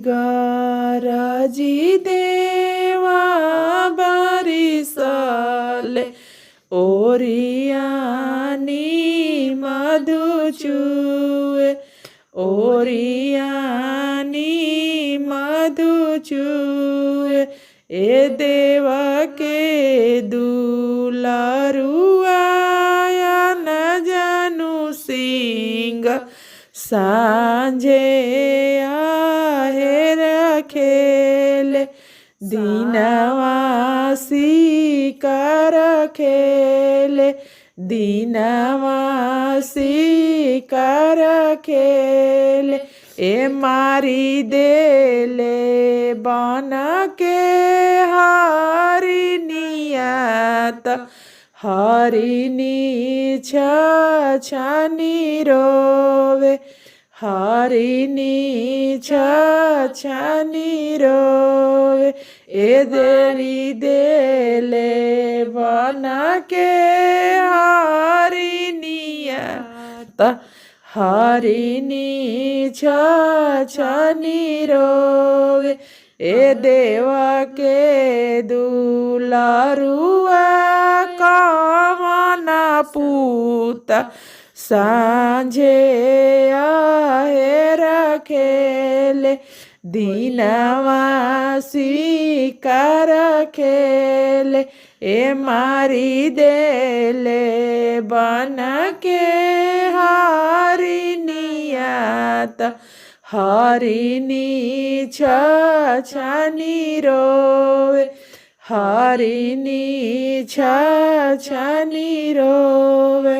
गरजी देवा बारिसले ओरियानी मधु चुए ओरियानी मधु चुए ए देवा के दुलारुआया न जानू सिंह सांझे आहेर खेले दीनवासी कर खेले दीनवासी कर खेले ए मारी देले बन के हरिनियत हरिनी छछनी रोवे हरिनी छछनी रोवे ए देरी देले बन के हरिनियत हरिनी छछनी रोवे ए देवा के दुलारुआ कामना पूत सांझे आहेर खेले दीनवासी कर खेले ए मारी देले बन के हरिनियत हरिनी छछनी रोवे हरिनी छछनी रोवे।